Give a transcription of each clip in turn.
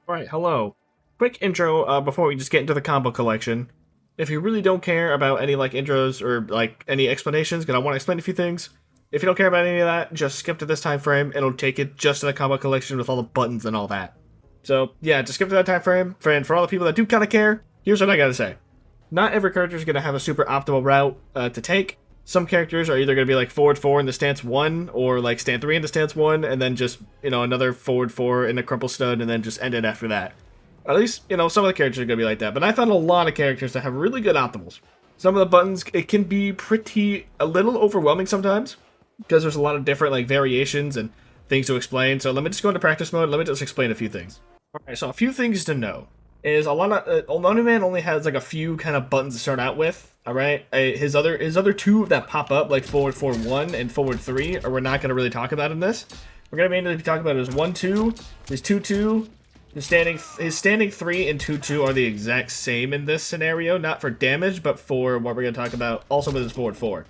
Alright, hello. Quick intro before we just get into the combo collection. If you really don't care about any intros or any explanations, because I want to explain a few things. If you don't care about any of that, just skip to this time frame. It'll take it just to the combo collection with all the buttons and all that. So yeah, just skip to that time frame. And for all the people that do kind of care, here's what I gotta say. Not every character is gonna have a super optimal route to take. Some characters are either going to be like forward 4 in the stance 1, or like stand 3 in the stance 1, and then just, another forward 4 in the crumple stud, and then just end it after that. At least, some of the characters are going to be like that. But I found a lot of characters that have really good optimals. Some of the buttons, it can be a little overwhelming sometimes, because there's a lot of different variations and things to explain. So let me just go into practice mode. Let me just explain a few things. Alright, so a few things to know is a lot of Omni Man only has a few kind of buttons to start out with. All right, his other two that pop up like forward 4-1 and forward 3, or we're not going to really talk about in this. We're going to mainly be talking about his 1-2, his 2-2, his standing 3 and 2-2 are the exact same in this scenario, not for damage, but for what we're going to talk about also with his forward 4.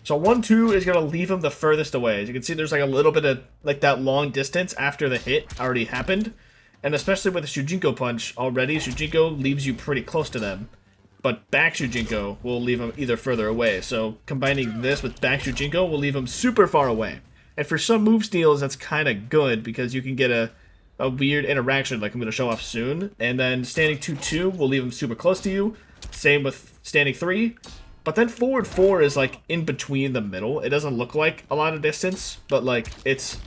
So 1-2 is going to leave him the furthest away. As you can see, there's a little bit of that long distance after the hit already happened, and especially with the Shujinko punch already, Shujinko leaves you pretty close to them. But back Shujinko will leave him either further away. So combining this with back Shujinko will leave him super far away. And for some move steals, that's kind of good because you can get a weird interaction like I'm going to show off soon. And then standing 2-2 will leave him super close to you. Same with standing 3. But then forward 4 is in between the middle. It doesn't look like a lot of distance, but it's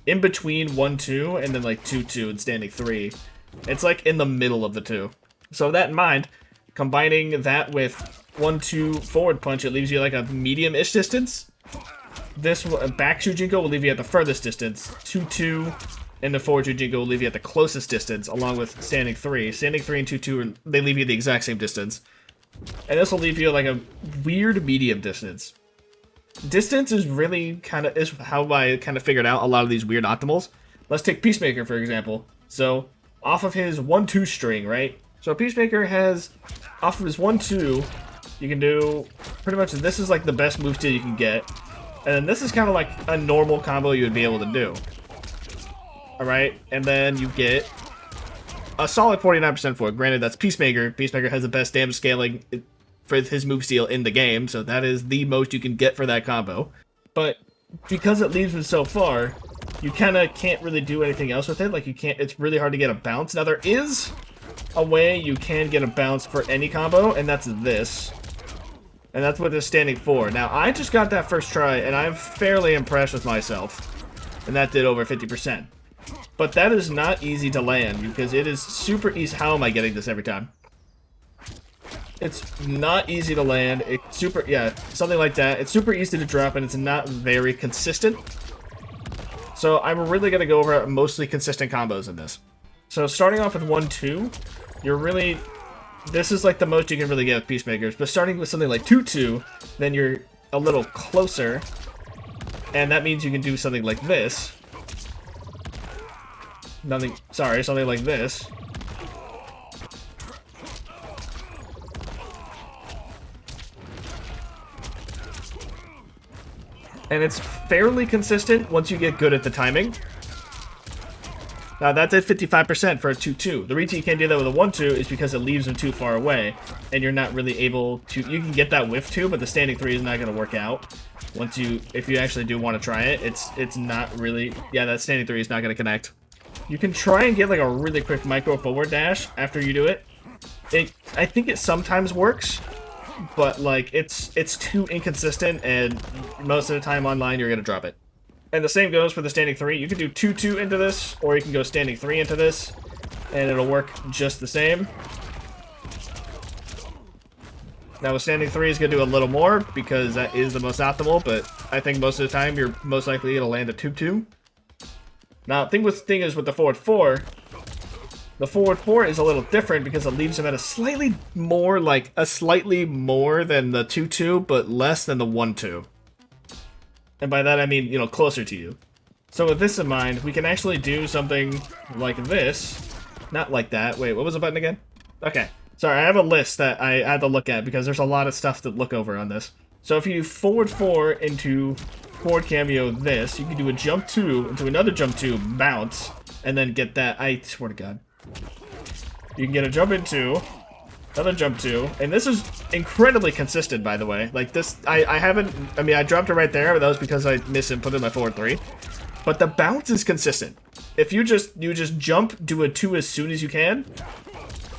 in between 1-2 and then 2-2 and standing 3. It's in the middle of the two. So with that in mind, combining that with 1-2 forward punch, it leaves you a medium-ish distance. This back Shujinko will leave you at the furthest distance. 2-2 and the forward Shujinko will leave you at the closest distance, along with standing 3. Standing 3 and 2-2, they leave you the exact same distance. And this will leave you a weird medium distance. Distance is really is how I figured out a lot of these weird optimals. Let's take Peacemaker, for example. So, off of his 1-2 string, right? So Peacemaker has, off of his 1-2, you can do, pretty much, this is the best move steal you can get. And then this is kind of a normal combo you would be able to do. Alright, and then you get a solid 49% for it. Granted, that's Peacemaker. Peacemaker has the best damage scaling for his move steal in the game, so that is the most you can get for that combo. But because it leaves him so far, you kind of can't really do anything else with it. It's really hard to get a bounce. Now there is a way you can get a bounce for any combo, and that's this. And that's with the standing 4. Now, I just got that first try, and I'm fairly impressed with myself. And that did over 50%. But that is not easy to land, because it is super easy. How am I getting this every time? It's not easy to land. It's something like that. It's super easy to drop, and it's not very consistent. So I'm really going to go over mostly consistent combos in this. So starting off with 1-2, this is the most you can really get with Peacemakers. But starting with something like 2-2, then you're a little closer. And that means you can do something like this. Something like this. And it's fairly consistent once you get good at the timing. Now that's at 55% for a 2-2. The reason you can't do that with a 1-2 is because it leaves them too far away, and you're not really able to. You can get that whiff too, but the standing 3 is not going to work out. If you actually do want to try it, it's not really. Yeah, that standing 3 is not going to connect. You can try and get a really quick micro forward dash after you do it. I think it sometimes works, but it's too inconsistent, and most of the time online you're going to drop it. And the same goes for the standing 3. You can do 2-2 into this, or you can go standing 3 into this, and it'll work just the same. Now, with standing 3 is going to do a little more, because that is the most optimal, but I think most of the time you're most likely going to land a 2-2. Now, the thing is with the forward 4, the forward 4 is a little different because it leaves him at a slightly more than the 2-2, but less than the 1-2. And by that I mean, closer to you. So with this in mind, we can actually do something like this. Not like that. Wait, what was the button again? Okay. Sorry, I have a list that I had to look at because there's a lot of stuff to look over on this. So if you forward 4 into forward cameo this, you can do a jump 2 into another jump 2 bounce, and then get that. I swear to God. You can get a jump in 2, another jump 2, and this is incredibly consistent, by the way. Like this, I haven't, I mean, I dropped it right there, but that was because I misinputted my forward 3. But the bounce is consistent. If you just jump, do a 2 as soon as you can,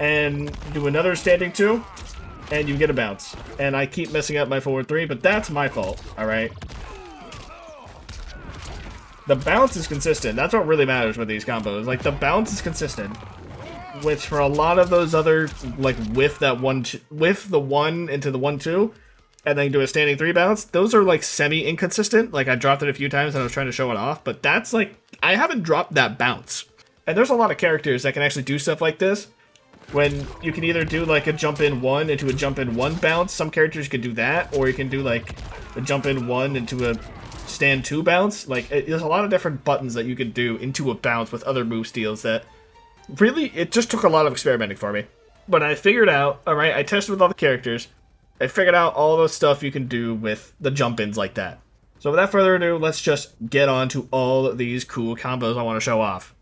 and do another standing 2, and you get a bounce. And I keep messing up my forward 3, but that's my fault, alright? The bounce is consistent. That's what really matters with these combos. Like, the bounce is consistent. Which, for a lot of those other, like, with the 1 into the 1-2, and then do a standing 3 bounce, those are, like, semi-inconsistent. Like, I dropped it a few times and I was trying to show it off, but that's, like, I haven't dropped that bounce. And there's a lot of characters that can actually do stuff like this, when you can either do, like, a jump in 1 into a jump in 1 bounce. Some characters can do that, or you can do, like, a jump in 1 into a stand 2 bounce. Like, there's a lot of different buttons that you can do into a bounce with other move steals that really, it just took a lot of experimenting for me. But I figured out, alright, I tested with all the characters, I figured out all the stuff you can do with the jump-ins like that. So without further ado, let's just get on to all these cool combos I want to show off.